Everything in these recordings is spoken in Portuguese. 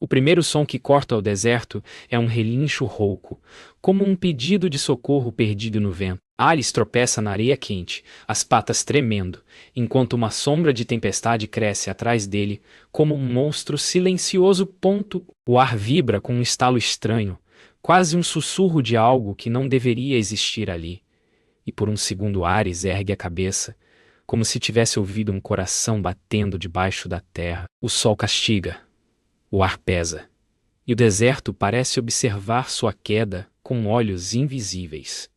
O primeiro som que corta o deserto é um relincho rouco, como um pedido de socorro perdido no vento. Ares tropeça na areia quente, as patas tremendo, enquanto uma sombra de tempestade cresce atrás dele, como um monstro silencioso. O ar vibra com um estalo estranho, quase um sussurro de algo que não deveria existir ali. E por um segundo Ares ergue a cabeça, como se tivesse ouvido um coração batendo debaixo da terra. O sol castiga, o ar pesa, e o deserto parece observar sua queda com olhos invisíveis.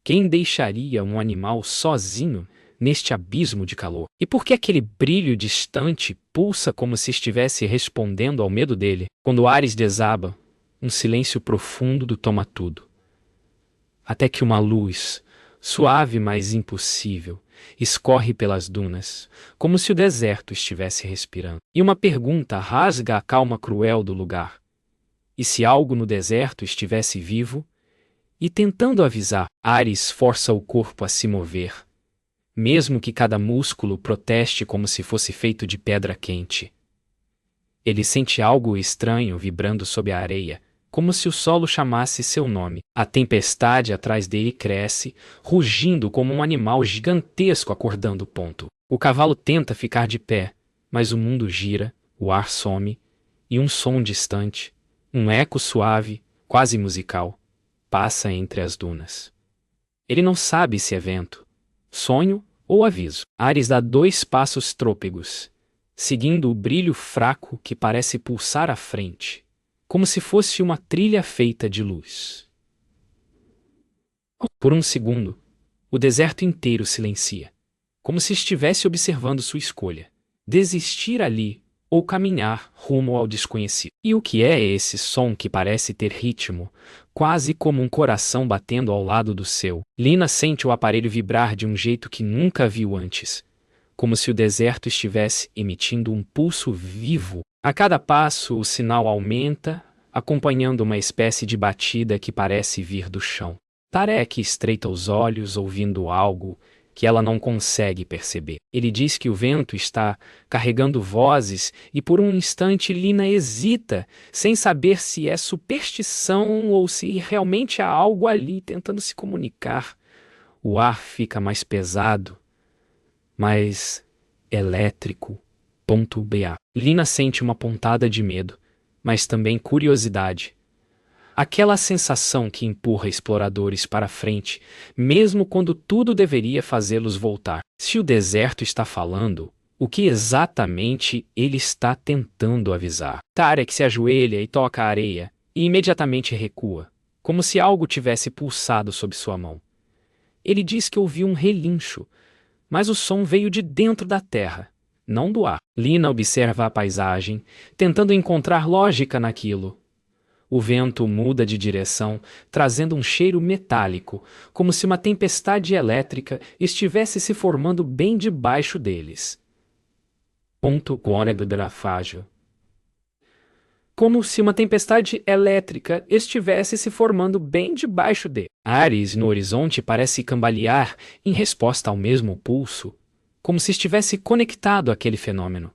Quem deixaria um animal sozinho neste abismo de calor? E por que aquele brilho distante pulsa como se estivesse respondendo ao medo dele? Quando Ares desaba, um silêncio profundo do toma tudo. Até que uma luz, suave mas impossível, escorre pelas dunas, como se o deserto estivesse respirando. E uma pergunta rasga a calma cruel do lugar. E se algo no deserto estivesse vivo? E tentando avisar, Ares força o corpo a se mover, mesmo que cada músculo proteste como se fosse feito de pedra quente. Ele sente algo estranho vibrando sob a areia, como se o solo chamasse seu nome. A tempestade atrás dele cresce, rugindo como um animal gigantesco acordando. O cavalo tenta ficar de pé, mas o mundo gira, o ar some, e um som distante, um eco suave, quase musical, passa entre as dunas. Ele não sabe se é vento, sonho ou aviso. Ares dá 2 passos trôpegos, seguindo o brilho fraco que parece pulsar à frente, como se fosse uma trilha feita de luz. Por um segundo, o deserto inteiro silencia, como se estivesse observando sua escolha: desistir ali ou caminhar rumo ao desconhecido. E o que é esse som que parece ter ritmo, quase como um coração batendo ao lado do seu? Lina sente o aparelho vibrar de um jeito que nunca viu antes, como se o deserto estivesse emitindo um pulso vivo. A cada passo, o sinal aumenta, acompanhando uma espécie de batida que parece vir do chão. Tarek estreita os olhos, ouvindo algo que ela não consegue perceber. Ele diz que o vento está carregando vozes e por um instante Lina hesita, sem saber se é superstição ou se realmente há algo ali tentando se comunicar. O ar fica mais pesado, mais elétrico. BA. Lina sente uma pontada de medo, mas também curiosidade. Aquela sensação que empurra exploradores para frente, mesmo quando tudo deveria fazê-los voltar. Se o deserto está falando, o que exatamente ele está tentando avisar? Tarek se ajoelha e toca a areia, e imediatamente recua, como se algo tivesse pulsado sob sua mão. Ele diz que ouviu um relincho, mas o som veio de dentro da terra, não do ar. Lina observa a paisagem, tentando encontrar lógica naquilo. O vento muda de direção, trazendo um cheiro metálico, como se uma tempestade elétrica estivesse se formando bem debaixo deles. Como se uma tempestade elétrica estivesse se formando bem debaixo de. Ares no horizonte parece cambalear em resposta ao mesmo pulso, como se estivesse conectado àquele fenômeno.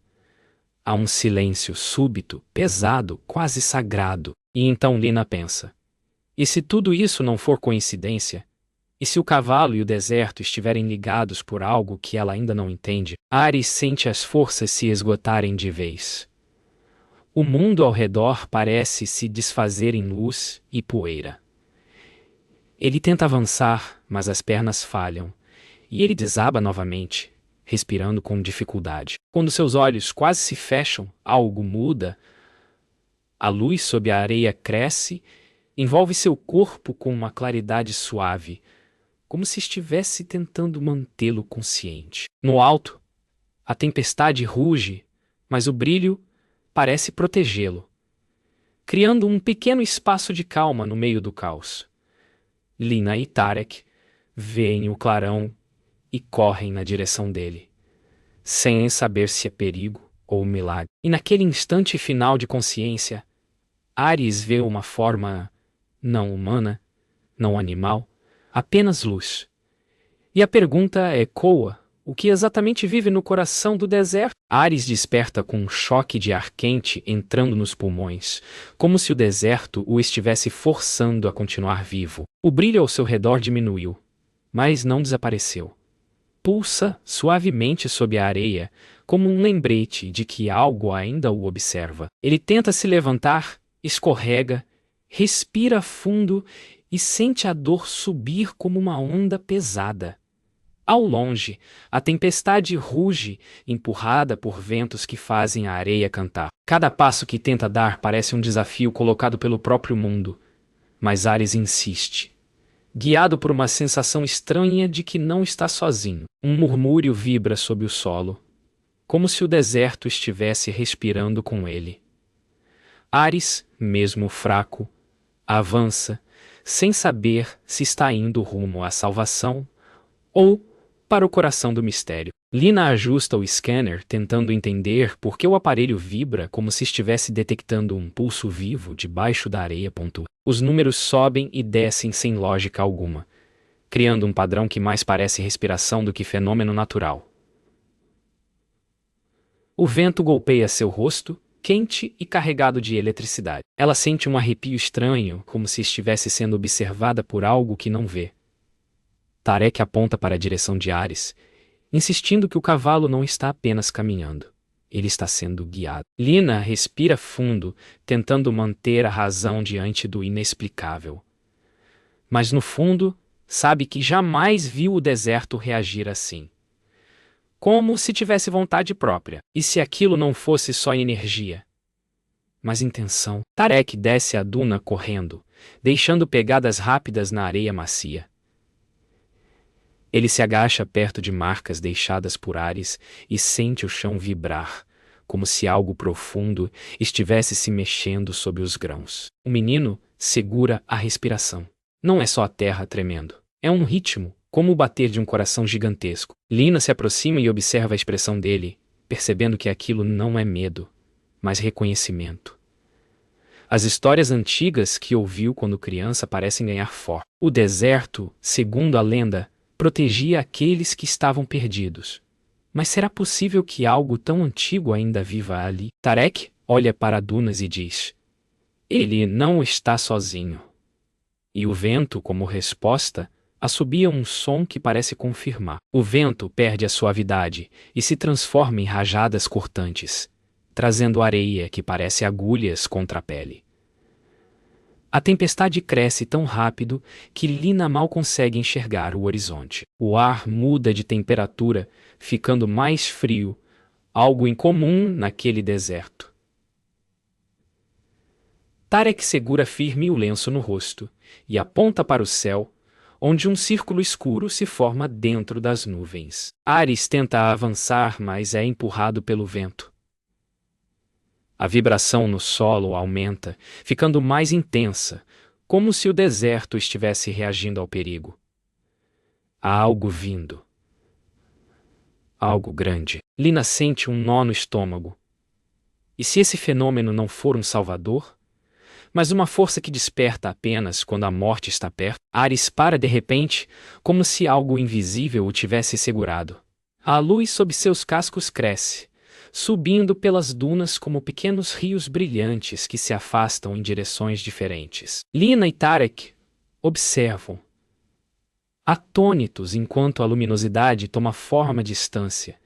Há um silêncio súbito, pesado, quase sagrado. E então Lina pensa: e se tudo isso não for coincidência? E se o cavalo e o deserto estiverem ligados por algo que ela ainda não entende? Ares sente as forças se esgotarem de vez. O mundo ao redor parece se desfazer em luz e poeira. Ele tenta avançar, mas as pernas falham, e ele desaba novamente, respirando com dificuldade. Quando seus olhos quase se fecham, algo muda. A luz sob a areia cresce, envolve seu corpo com uma claridade suave, como se estivesse tentando mantê-lo consciente. No alto, a tempestade ruge, mas o brilho parece protegê-lo, criando um pequeno espaço de calma no meio do caos. Lina e Tarek veem o clarão e correm na direção dele, sem saber se é perigo ou milagre. E naquele instante final de consciência, Ares vê uma forma não humana, não animal, apenas luz. E a pergunta ecoa: O que exatamente vive no coração do deserto? Ares desperta com um choque de ar quente entrando nos pulmões, como se o deserto o estivesse forçando a continuar vivo. O brilho ao seu redor diminuiu, mas não desapareceu. Pulsa suavemente sob a areia, como um lembrete de que algo ainda o observa. Ele tenta se levantar, escorrega, respira fundo e sente a dor subir como uma onda pesada. Ao longe, a tempestade ruge, empurrada por ventos que fazem a areia cantar. Cada passo que tenta dar parece um desafio colocado pelo próprio mundo, mas Ares insiste. Guiado por uma sensação estranha de que não está sozinho. Um murmúrio vibra sob o solo, como se o deserto estivesse respirando com ele. Ares, mesmo fraco, avança, sem saber se está indo rumo à salvação ou para o coração do mistério. Lina ajusta o scanner, tentando entender por que o aparelho vibra como se estivesse detectando um pulso vivo debaixo da areia. Os números sobem e descem sem lógica alguma, criando um padrão que mais parece respiração do que fenômeno natural. O vento golpeia seu rosto, quente e carregado de eletricidade. Ela sente um arrepio estranho, como se estivesse sendo observada por algo que não vê. Tarek aponta para a direção de Ares, insistindo que o cavalo não está apenas caminhando. Ele está sendo guiado. Lina respira fundo, tentando manter a razão diante do inexplicável. Mas no fundo, sabe que jamais viu o deserto reagir assim. Como se tivesse vontade própria. E se aquilo não fosse só energia, mas intenção? Tarek desce a duna correndo, deixando pegadas rápidas na areia macia. Ele se agacha perto de marcas deixadas por Ares e sente o chão vibrar, como se algo profundo estivesse se mexendo sob os grãos. O menino segura a respiração. Não é só a terra tremendo. É um ritmo, como o bater de um coração gigantesco. Lina se aproxima e observa a expressão dele, percebendo que aquilo não é medo, mas reconhecimento. As histórias antigas que ouviu quando criança parecem ganhar força. O deserto, segundo a lenda, protegia aqueles que estavam perdidos. Mas será possível que algo tão antigo ainda viva ali? Tarek olha para dunas e diz: ele não está sozinho. E o vento, como resposta, assobia um som que parece confirmar. O vento perde a suavidade e se transforma em rajadas cortantes, trazendo areia que parece agulhas contra a pele. A tempestade cresce tão rápido que Lina mal consegue enxergar o horizonte. O ar muda de temperatura, ficando mais frio, algo incomum naquele deserto. Tarek segura firme o lenço no rosto e aponta para o céu, onde um círculo escuro se forma dentro das nuvens. Ares tenta avançar, mas é empurrado pelo vento. A vibração no solo aumenta, ficando mais intensa, como se o deserto estivesse reagindo ao perigo. Há algo vindo. Algo grande. Lina sente um nó no estômago. E se esse fenômeno não for um salvador, mas uma força que desperta apenas quando a morte está perto? Ares para de repente, como se algo invisível o tivesse segurado. A luz sob seus cascos cresce, subindo pelas dunas como pequenos rios brilhantes que se afastam em direções diferentes. Lina e Tarek observam, atônitos enquanto a luminosidade toma forma distância,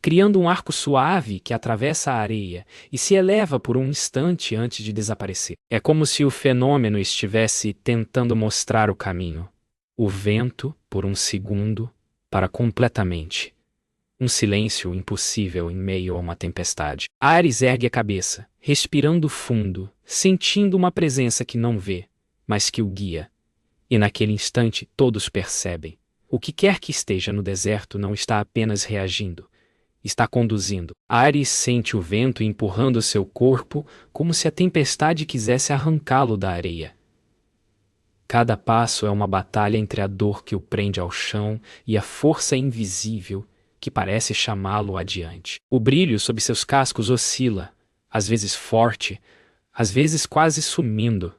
criando um arco suave que atravessa a areia e se eleva por um instante antes de desaparecer. É como se o fenômeno estivesse tentando mostrar o caminho. O vento, por um segundo, para completamente. Um silêncio impossível em meio a uma tempestade. Ares ergue a cabeça, respirando fundo, sentindo uma presença que não vê, mas que o guia. E naquele instante todos percebem. O que quer que esteja no deserto não está apenas reagindo, está conduzindo. Ares sente o vento empurrando seu corpo como se a tempestade quisesse arrancá-lo da areia. Cada passo é uma batalha entre a dor que o prende ao chão e a força invisível que parece chamá-lo adiante. O brilho sob seus cascos oscila, às vezes forte, às vezes quase sumindo,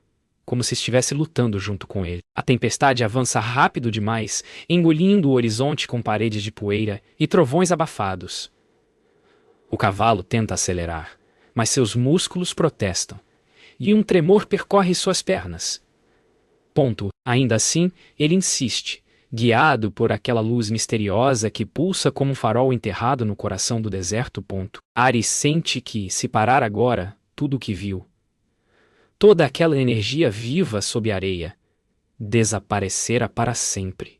como se estivesse lutando junto com ele. A tempestade avança rápido demais, engolindo o horizonte com paredes de poeira e trovões abafados. O cavalo tenta acelerar, mas seus músculos protestam, e um tremor percorre suas pernas. Ainda assim, ele insiste, guiado por aquela luz misteriosa que pulsa como um farol enterrado no coração do deserto. Ares sente que, se parar agora, tudo o que viu, toda aquela energia viva sob a areia, desaparecerá para sempre.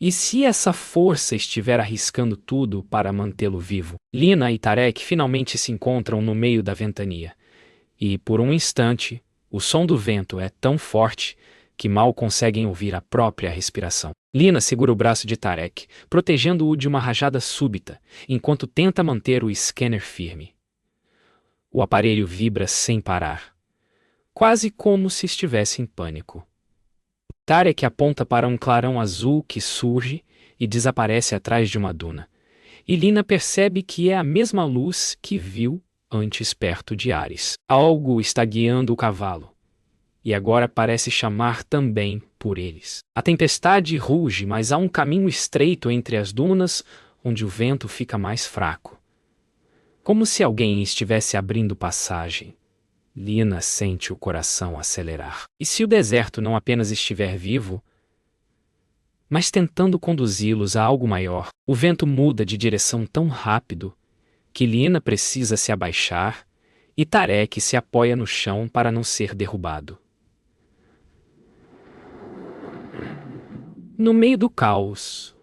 E se essa força estiver arriscando tudo para mantê-lo vivo? Lina e Tarek finalmente se encontram no meio da ventania. E, por um instante, o som do vento é tão forte que mal conseguem ouvir a própria respiração. Lina segura o braço de Tarek, protegendo-o de uma rajada súbita, enquanto tenta manter o scanner firme. O aparelho vibra sem parar, quase como se estivesse em pânico. Tarek aponta para um clarão azul que surge e desaparece atrás de uma duna. E Lina percebe que é a mesma luz que viu antes perto de Ares. Algo está guiando o cavalo, e agora parece chamar também por eles. A tempestade ruge, mas há um caminho estreito entre as dunas, onde o vento fica mais fraco. Como se alguém estivesse abrindo passagem. Lina sente o coração acelerar. E se o deserto não apenas estiver vivo, mas tentando conduzi-los a algo maior? O vento muda de direção tão rápido que Lina precisa se abaixar e Tarek se apoia no chão para não ser derrubado. No meio do caos,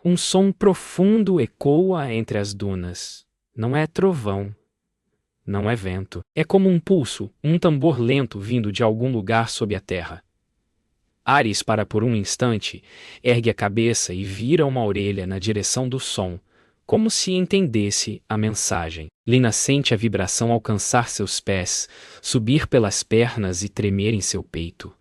um som profundo ecoa entre as dunas. Não é trovão, não é vento. É como um pulso, um tambor lento vindo de algum lugar sob a terra. Ares para por um instante, ergue a cabeça e vira uma orelha na direção do som, como se entendesse a mensagem. Lina sente a vibração alcançar seus pés, subir pelas pernas e tremer em seu peito.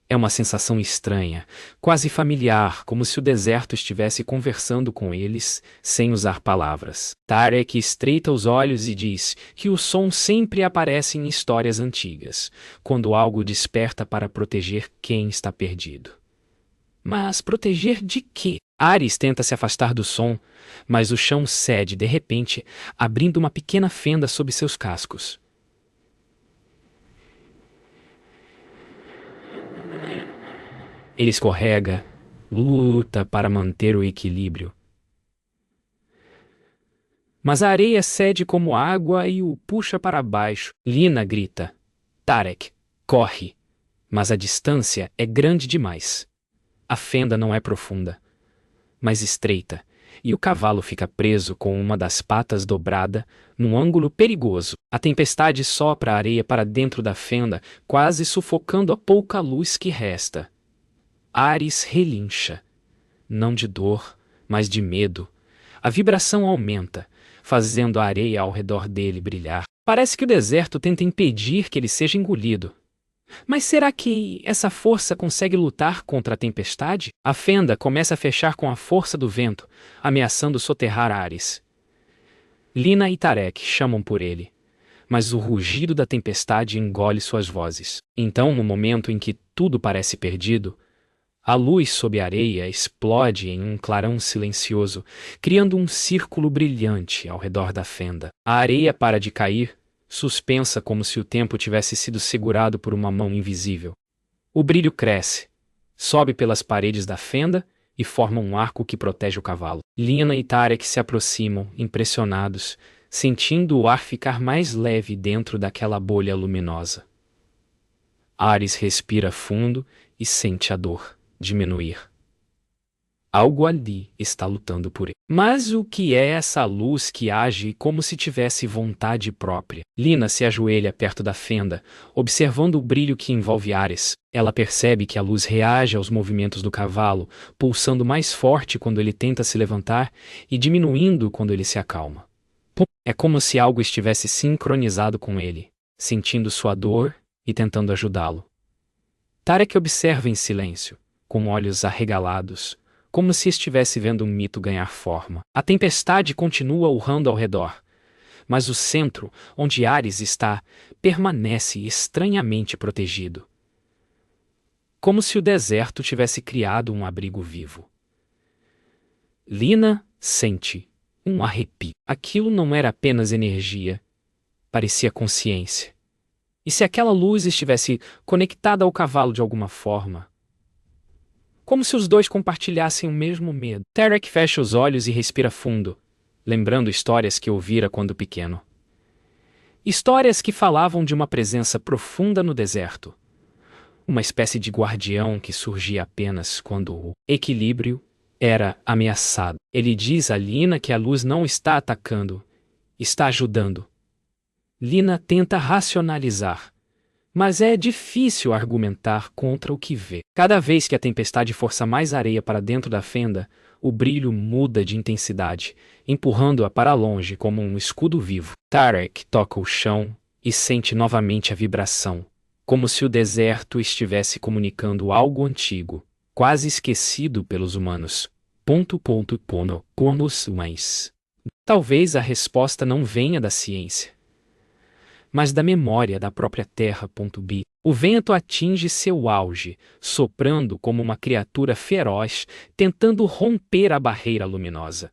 É uma sensação estranha, quase familiar, como se o deserto estivesse conversando com eles, sem usar palavras. Tarek estreita os olhos e diz que o som sempre aparece em histórias antigas, quando algo desperta para proteger quem está perdido. Mas proteger de quê? Ares tenta se afastar do som, mas o chão cede de repente, abrindo uma pequena fenda sob seus cascos. Ele escorrega, luta para manter o equilíbrio. Mas a areia cede como água e o puxa para baixo. Lina grita: Tarek, corre! Mas a distância é grande demais. A fenda não é profunda, mas estreita, e o cavalo fica preso com uma das patas dobrada, num ângulo perigoso. A tempestade sopra a areia para dentro da fenda, quase sufocando a pouca luz que resta. Ares relincha, não de dor, mas de medo. A vibração aumenta, fazendo a areia ao redor dele brilhar. Parece que o deserto tenta impedir que ele seja engolido. Mas será que essa força consegue lutar contra a tempestade? A fenda começa a fechar com a força do vento, ameaçando soterrar Ares. Lina e Tarek chamam por ele, mas o rugido da tempestade engole suas vozes. Então, no momento em que tudo parece perdido, a luz sob a areia explode em um clarão silencioso, criando um círculo brilhante ao redor da fenda. A areia para de cair, suspensa como se o tempo tivesse sido segurado por uma mão invisível. O brilho cresce, sobe pelas paredes da fenda e forma um arco que protege o cavalo. Lina e Tarek se aproximam, impressionados, sentindo o ar ficar mais leve dentro daquela bolha luminosa. Ares respira fundo e sente a dor diminuir. Algo ali está lutando por ele. Mas o que é essa luz que age como se tivesse vontade própria? Lina se ajoelha perto da fenda, observando o brilho que envolve Ares. Ela percebe que a luz reage aos movimentos do cavalo, pulsando mais forte quando ele tenta se levantar e diminuindo quando ele se acalma. É como se algo estivesse sincronizado com ele, sentindo sua dor e tentando ajudá-lo. Tarek observa em silêncio, com olhos arregalados, como se estivesse vendo um mito ganhar forma. A tempestade continua urrando ao redor, mas o centro, onde Ares está, permanece estranhamente protegido. como se o deserto tivesse criado um abrigo vivo. Lina sente um arrepio. Aquilo não era apenas energia, parecia consciência. E se aquela luz estivesse conectada ao cavalo de alguma forma? Como se os dois compartilhassem o mesmo medo. Tarek fecha os olhos e respira fundo, lembrando histórias que ouvira quando pequeno. Histórias que falavam de uma presença profunda no deserto. Uma espécie de guardião que surgia apenas quando o equilíbrio era ameaçado. Ele diz a Lina que a luz não está atacando, está ajudando. Lina tenta racionalizar, mas é difícil argumentar contra o que vê. Cada vez que a tempestade força mais areia para dentro da fenda, o brilho muda de intensidade, empurrando-a para longe como um escudo vivo. Tarek toca o chão e sente novamente a vibração, como se o deserto estivesse comunicando algo antigo, quase esquecido pelos humanos. Mas talvez a resposta não venha da ciência, mas da memória da própria Terra. O vento atinge seu auge, soprando como uma criatura feroz, tentando romper a barreira luminosa.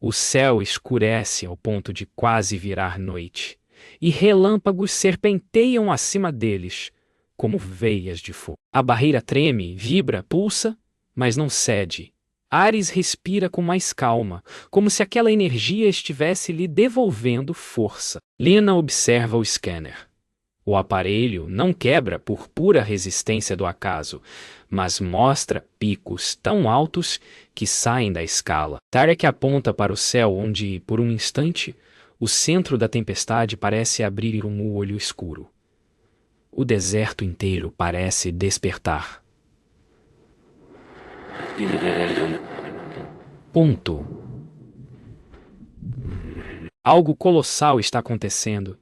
O céu escurece ao ponto de quase virar noite, e relâmpagos serpenteiam acima deles, como veias de fogo. A barreira treme, vibra, pulsa, mas não cede. Ares respira com mais calma, como se aquela energia estivesse lhe devolvendo força. Lina observa o scanner. O aparelho não quebra por pura resistência do acaso, mas mostra picos tão altos que saem da escala. Tarek aponta para o céu onde, por um instante, o centro da tempestade parece abrir um olho escuro. O deserto inteiro parece despertar. Algo colossal está acontecendo,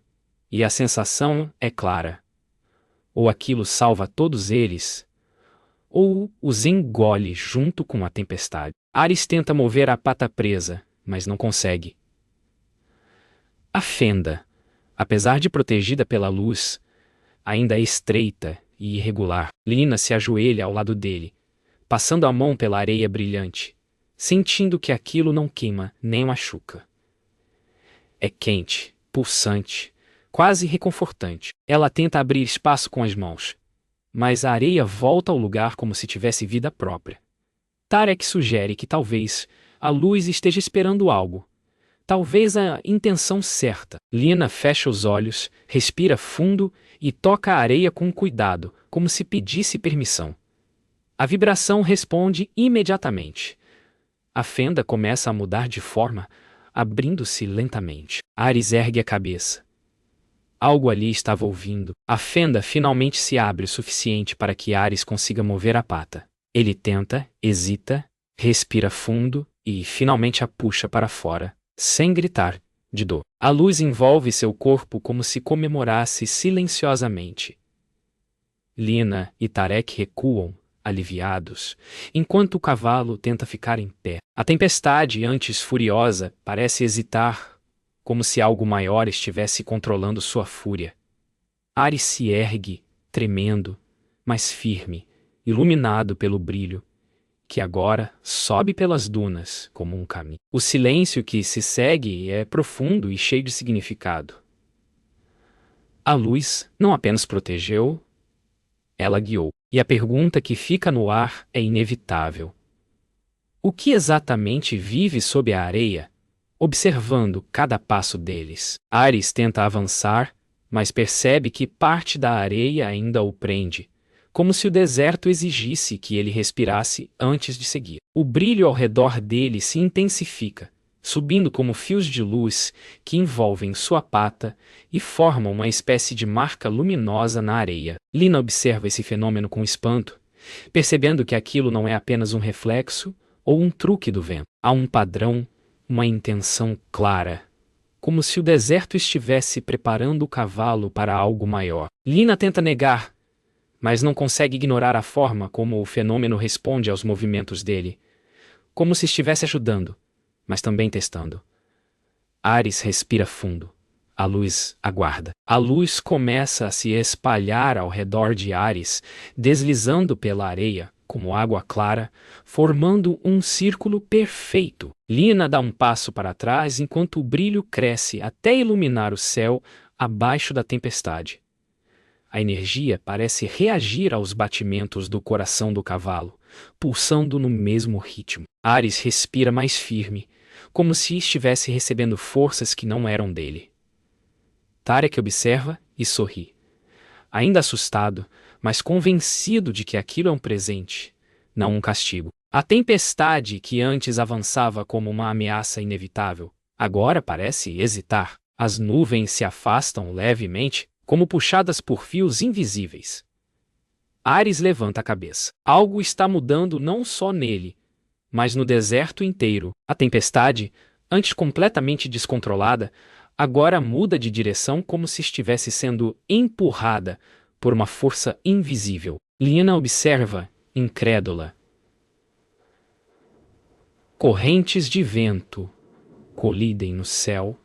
e a sensação é clara. Ou aquilo salva todos eles, ou os engole junto com a tempestade. Ares tenta mover a pata presa, mas não consegue. A fenda, apesar de protegida pela luz, ainda é estreita e irregular. Lina se ajoelha ao lado dele, passando a mão pela areia brilhante, sentindo que aquilo não queima nem machuca. É quente, pulsante, quase reconfortante. Ela tenta abrir espaço com as mãos, mas a areia volta ao lugar como se tivesse vida própria. Tarek sugere que talvez a luz esteja esperando algo. Talvez a intenção certa. Lina fecha os olhos, respira fundo e toca a areia com cuidado, como se pedisse permissão. A vibração responde imediatamente. A fenda começa a mudar de forma, abrindo-se lentamente. Ares ergue a cabeça. Algo ali estava ouvindo. A fenda finalmente se abre o suficiente para que Ares consiga mover a pata. Ele tenta, hesita, respira fundo e finalmente a puxa para fora, sem gritar, de dor. A luz envolve seu corpo como se comemorasse silenciosamente. Lina e Tarek recuam, aliviados, enquanto o cavalo tenta ficar em pé. A tempestade, antes furiosa, parece hesitar, como se algo maior estivesse controlando sua fúria. Ares se ergue, tremendo, mas firme, iluminado pelo brilho, que agora sobe pelas dunas como um caminho. O silêncio que se segue é profundo e cheio de significado. A luz não apenas protegeu, ela guiou. E a pergunta que fica no ar é inevitável. O que exatamente vive sob a areia, observando cada passo deles? Ares tenta avançar, mas percebe que parte da areia ainda o prende, como se o deserto exigisse que ele respirasse antes de seguir. O brilho ao redor dele se intensifica, subindo como fios de luz que envolvem sua pata e formam uma espécie de marca luminosa na areia. Lina observa esse fenômeno com espanto, percebendo que aquilo não é apenas um reflexo ou um truque do vento. Há um padrão, uma intenção clara, como se o deserto estivesse preparando o cavalo para algo maior. Lina tenta negar, mas não consegue ignorar a forma como o fenômeno responde aos movimentos dele, como se estivesse ajudando, mas também testando. Ares respira fundo, A luz aguarda. A luz começa a se espalhar ao redor de Ares, deslizando pela areia, como água clara, formando um círculo perfeito. Lina dá um passo para trás enquanto o brilho cresce até iluminar o céu abaixo da tempestade. A energia parece reagir aos batimentos do coração do cavalo, pulsando no mesmo ritmo. Ares respira mais firme, como se estivesse recebendo forças que não eram dele. Tarek observa e sorri. Ainda assustado, mas convencido de que aquilo é um presente, não um castigo. A tempestade que antes avançava como uma ameaça inevitável, agora parece hesitar. As nuvens se afastam levemente, como puxadas por fios invisíveis. Ares levanta a cabeça. Algo está mudando não só nele, mas no deserto inteiro. A tempestade, antes completamente descontrolada, agora muda de direção como se estivesse sendo empurrada por uma força invisível. Lina observa, incrédula. Correntes de vento colidem no céu,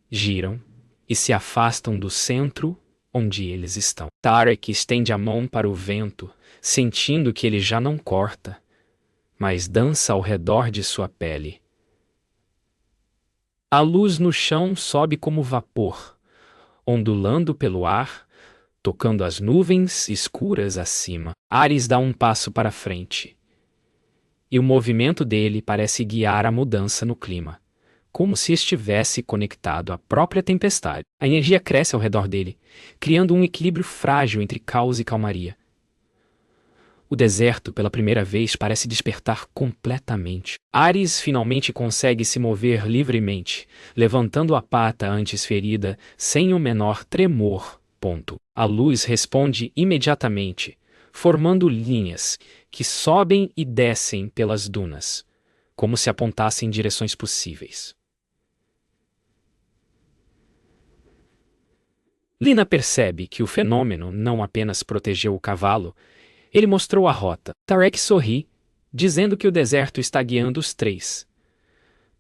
giram e se afastam do centro onde eles estão. Tarek estende a mão para o vento, sentindo que ele já não corta, mas dança ao redor de sua pele. A luz no chão sobe como vapor, ondulando pelo ar, tocando as nuvens escuras acima. Ares dá um passo para frente, e o movimento dele parece guiar a mudança no clima, como se estivesse conectado à própria tempestade. A energia cresce ao redor dele, criando um equilíbrio frágil entre caos e calmaria. O deserto, pela primeira vez, parece despertar completamente. Ares finalmente consegue se mover livremente, levantando a pata antes ferida, sem o menor tremor. A luz responde imediatamente, formando linhas que sobem e descem pelas dunas, como se apontassem direções possíveis. Lina percebe que o fenômeno não apenas protegeu o cavalo, ele mostrou a rota. Tarek sorri, dizendo que o deserto está guiando os três.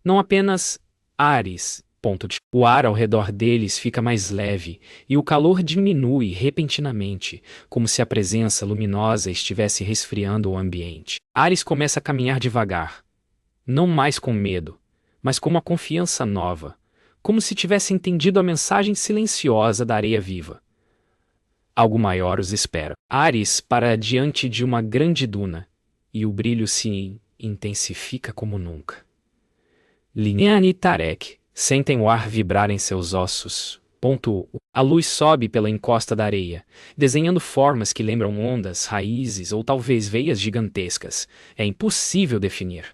Não apenas Ares. O ar ao redor deles fica mais leve e o calor diminui repentinamente, como se a presença luminosa estivesse resfriando o ambiente. Ares começa a caminhar devagar, não mais com medo, mas com uma confiança nova, como se tivesse entendido a mensagem silenciosa da areia viva. Algo maior os espera. Ares para diante de uma grande duna, e o brilho se intensifica como nunca. Lina e Tarek sentem o ar vibrar em seus ossos. A luz sobe pela encosta da areia, desenhando formas que lembram ondas, raízes ou talvez veias gigantescas. É impossível definir,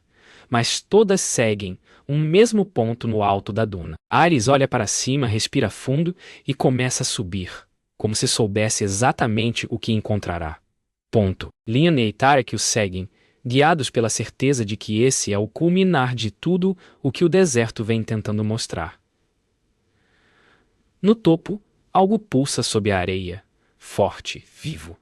mas todas seguem um mesmo ponto no alto da duna. Ares olha para cima, respira fundo e começa a subir, como se soubesse exatamente o que encontrará. Lina e Tarek o seguem, guiados pela certeza de que esse é o culminar de tudo o que o deserto vem tentando mostrar. No topo, algo pulsa sob a areia, forte, vivo.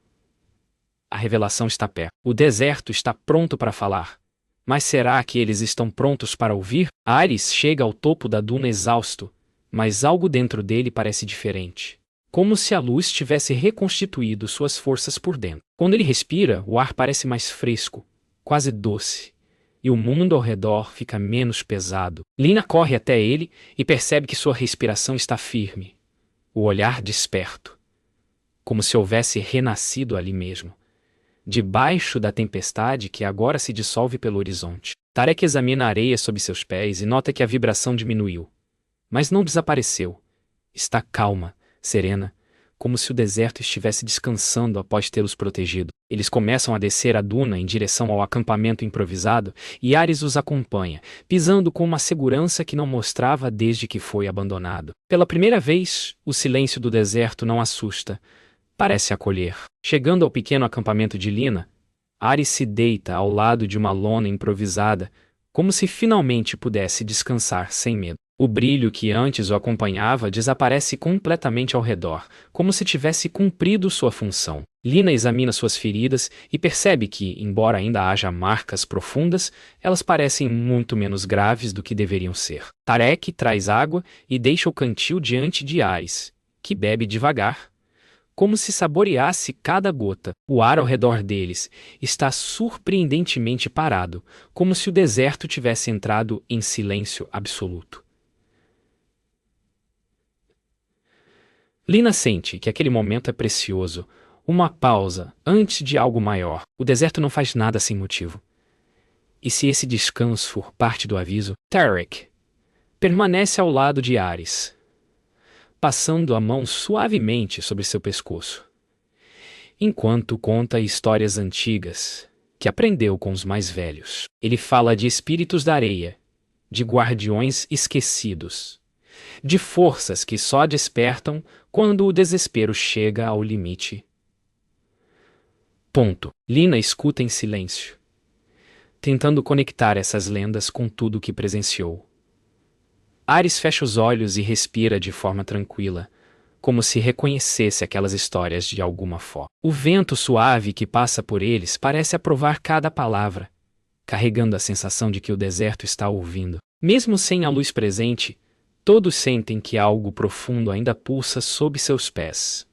A revelação está perto. O deserto está pronto para falar. Mas será que eles estão prontos para ouvir? Ares chega ao topo da duna exausto, mas algo dentro dele parece diferente. Como se a luz tivesse reconstituído suas forças por dentro. Quando ele respira, o ar parece mais fresco, quase doce, e o mundo ao redor fica menos pesado. Lina corre até ele e percebe que sua respiração está firme, o olhar desperto, como se houvesse renascido ali mesmo, debaixo da tempestade que agora se dissolve pelo horizonte. Tarek examina a areia sob seus pés e nota que a vibração diminuiu, mas não desapareceu. Está calma, serena, como se o deserto estivesse descansando após tê-los protegido. Eles começam a descer a duna em direção ao acampamento improvisado e Ares os acompanha, pisando com uma segurança que não mostrava desde que foi abandonado. Pela primeira vez, o silêncio do deserto não assusta, parece acolher. Chegando ao pequeno acampamento de Lina, Ares se deita ao lado de uma lona improvisada, como se finalmente pudesse descansar sem medo. O brilho que antes o acompanhava desaparece completamente ao redor, como se tivesse cumprido sua função. Lina examina suas feridas e percebe que, embora ainda haja marcas profundas, elas parecem muito menos graves do que deveriam ser. Tarek traz água e deixa o cantil diante de Ares, que bebe devagar, como se saboreasse cada gota. O ar ao redor deles está surpreendentemente parado, como se o deserto tivesse entrado em silêncio absoluto. Lina sente que aquele momento é precioso, uma pausa antes de algo maior. O deserto não faz nada sem motivo. E se esse descanso for parte do aviso, Tarek permanece ao lado de Ares, passando a mão suavemente sobre seu pescoço, enquanto conta histórias antigas que aprendeu com os mais velhos. Ele fala de espíritos da areia, de guardiões esquecidos, de forças que só despertam quando o desespero chega ao limite. Lina escuta em silêncio, tentando conectar essas lendas com tudo o que presenciou. Ares fecha os olhos e respira de forma tranquila, como se reconhecesse aquelas histórias de alguma forma. O vento suave que passa por eles parece aprovar cada palavra, carregando a sensação de que o deserto está ouvindo. Mesmo sem a luz presente, todos sentem que algo profundo ainda pulsa sob seus pés.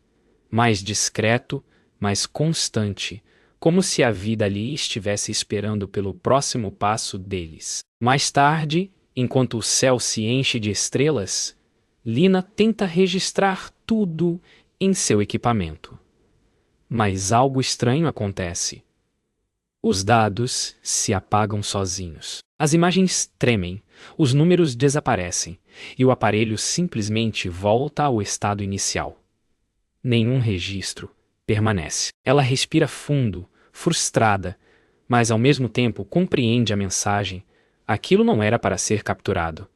Mais discreto, mais constante, como se a vida ali estivesse esperando pelo próximo passo deles. Mais tarde, enquanto o céu se enche de estrelas, Lina tenta registrar tudo em seu equipamento. Mas algo estranho acontece. Os dados se apagam sozinhos. As imagens tremem, os números desaparecem, e o aparelho simplesmente volta ao estado inicial. Nenhum registro permanece. Ela respira fundo, frustrada, mas ao mesmo tempo compreende a mensagem. Aquilo não era para ser capturado.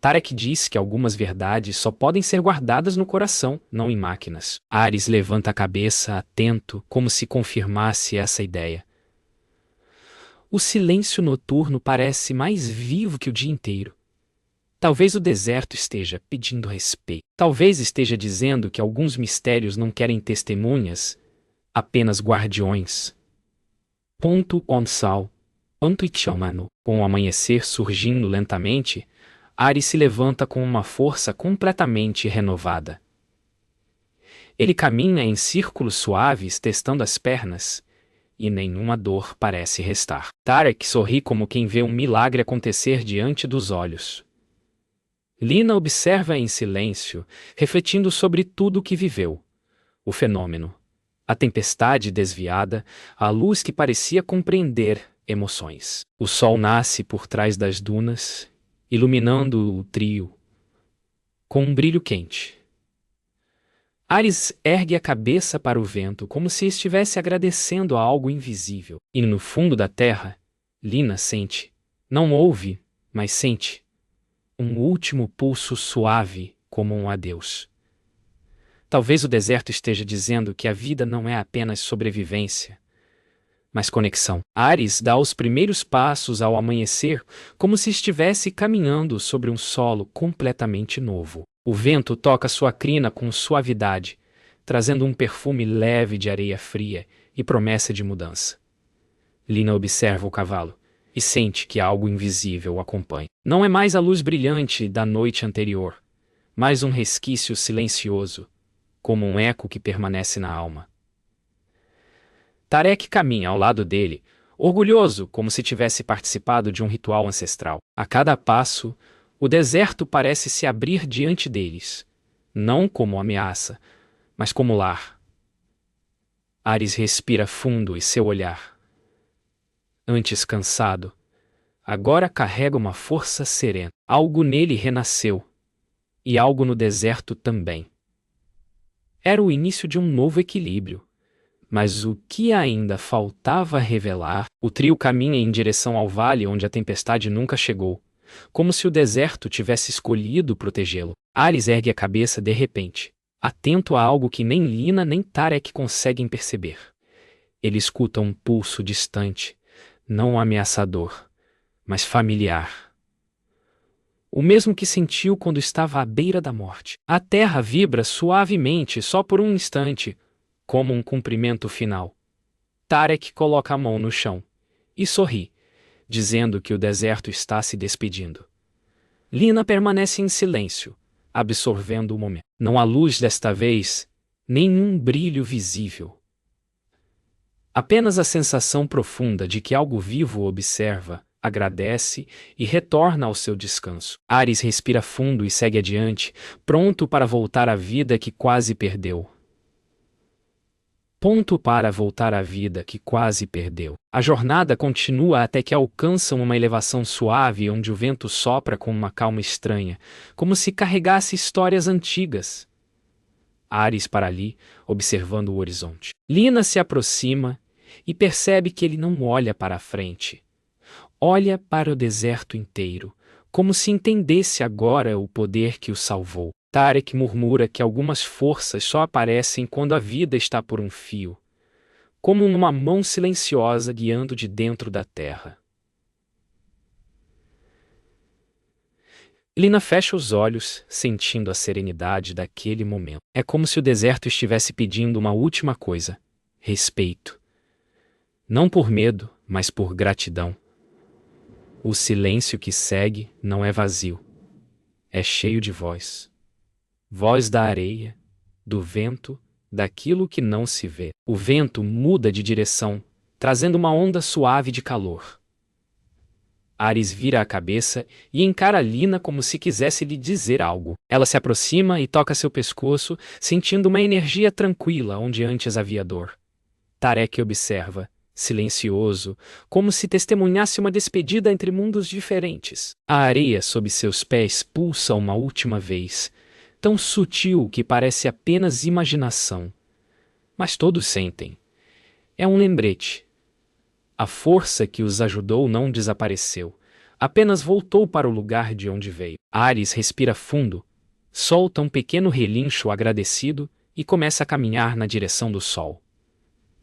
Tarek diz que algumas verdades só podem ser guardadas no coração, não em máquinas. Ares levanta a cabeça, atento, como se confirmasse essa ideia. O silêncio noturno parece mais vivo que o dia inteiro. Talvez o deserto esteja pedindo respeito. Talvez esteja dizendo que alguns mistérios não querem testemunhas, apenas guardiões. Onsal. Com o amanhecer surgindo lentamente, Ares se levanta com uma força completamente renovada. Ele caminha em círculos suaves, testando as pernas, e nenhuma dor parece restar. Tarek sorri como quem vê um milagre acontecer diante dos olhos. Lina observa em silêncio, refletindo sobre tudo o que viveu. O fenômeno, a tempestade desviada, a luz que parecia compreender emoções. O sol nasce por trás das dunas, iluminando o trio com um brilho quente. Ares ergue a cabeça para o vento como se estivesse agradecendo a algo invisível. E no fundo da terra, Lina sente, não ouve, mas sente, um último pulso suave como um adeus. Talvez o deserto esteja dizendo que a vida não é apenas sobrevivência, mas conexão. Ares dá os primeiros passos ao amanhecer, como se estivesse caminhando sobre um solo completamente novo. O vento toca sua crina com suavidade, trazendo um perfume leve de areia fria e promessa de mudança. Lina observa o cavalo e sente que algo invisível o acompanha. Não é mais a luz brilhante da noite anterior, mas um resquício silencioso, como um eco que permanece na alma. Tarek caminha ao lado dele, orgulhoso como se tivesse participado de um ritual ancestral. A cada passo, o deserto parece se abrir diante deles, não como ameaça, mas como lar. Ares respira fundo e seu olhar, antes cansado, agora carrega uma força serena. Algo nele renasceu, e algo no deserto também. Era o início de um novo equilíbrio. Mas o que ainda faltava revelar? O trio caminha em direção ao vale onde a tempestade nunca chegou, como se o deserto tivesse escolhido protegê-lo. Ares ergue a cabeça de repente, atento a algo que nem Lina nem Tarek conseguem perceber. Ele escuta um pulso distante, não ameaçador, mas familiar. o mesmo que sentiu quando estava à beira da morte. A terra vibra suavemente só por um instante, como um cumprimento final. Tarek coloca a mão no chão e sorri, dizendo que o deserto está se despedindo. Lina permanece em silêncio, absorvendo o momento. Não há luz desta vez, nenhum brilho visível. Apenas a sensação profunda de que algo vivo o observa, agradece e retorna ao seu descanso. Ares respira fundo e segue adiante, pronto para voltar à vida que quase perdeu. Ponto para voltar à vida que quase perdeu. A jornada continua até que alcançam uma elevação suave onde o vento sopra com uma calma estranha, como se carregasse histórias antigas. Ares para ali, observando o horizonte. Lina se aproxima e percebe que ele não olha para a frente. Olha para o deserto inteiro, como se entendesse agora o poder que o salvou. Tarek murmura que algumas forças só aparecem quando a vida está por um fio, como uma mão silenciosa guiando de dentro da terra. Lina fecha os olhos, sentindo a serenidade daquele momento. É como se o deserto estivesse pedindo uma última coisa: respeito. Não por medo, mas por gratidão. O silêncio que segue não é vazio. É cheio de voz. Voz da areia, do vento, daquilo que não se vê. O vento muda de direção, trazendo uma onda suave de calor. Ares vira a cabeça e encara Lina como se quisesse lhe dizer algo. Ela se aproxima e toca seu pescoço, sentindo uma energia tranquila onde antes havia dor. Tarek observa, silencioso, como se testemunhasse uma despedida entre mundos diferentes. A areia sob seus pés pulsa uma última vez, tão sutil que parece apenas imaginação. Mas todos sentem. É um lembrete. A força que os ajudou não desapareceu, apenas voltou para o lugar de onde veio. Ares respira fundo, solta um pequeno relincho agradecido e começa a caminhar na direção do sol.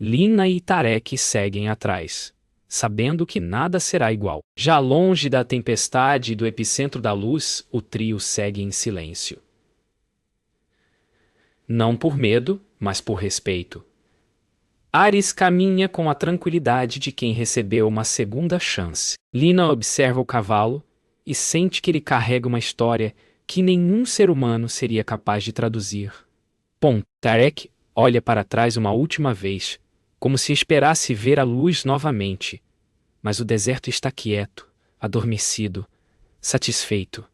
Lina e Tarek seguem atrás, sabendo que nada será igual. Já longe da tempestade e do epicentro da luz, o trio segue em silêncio. Não por medo, mas por respeito. Ares caminha com a tranquilidade de quem recebeu uma segunda chance. Lina observa o cavalo e sente que ele carrega uma história que nenhum ser humano seria capaz de traduzir. Tarek olha para trás uma última vez, como se esperasse ver a luz novamente. Mas o deserto está quieto, adormecido, satisfeito.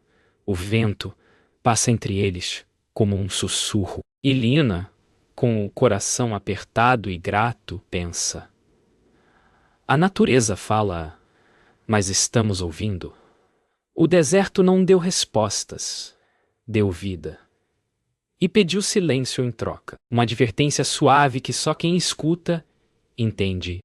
O vento passa entre eles como um sussurro. E Lina, com o coração apertado e grato, pensa: a natureza fala, mas estamos ouvindo. O deserto não deu respostas, deu vida. E pediu silêncio em troca, uma advertência suave que só quem escuta entende.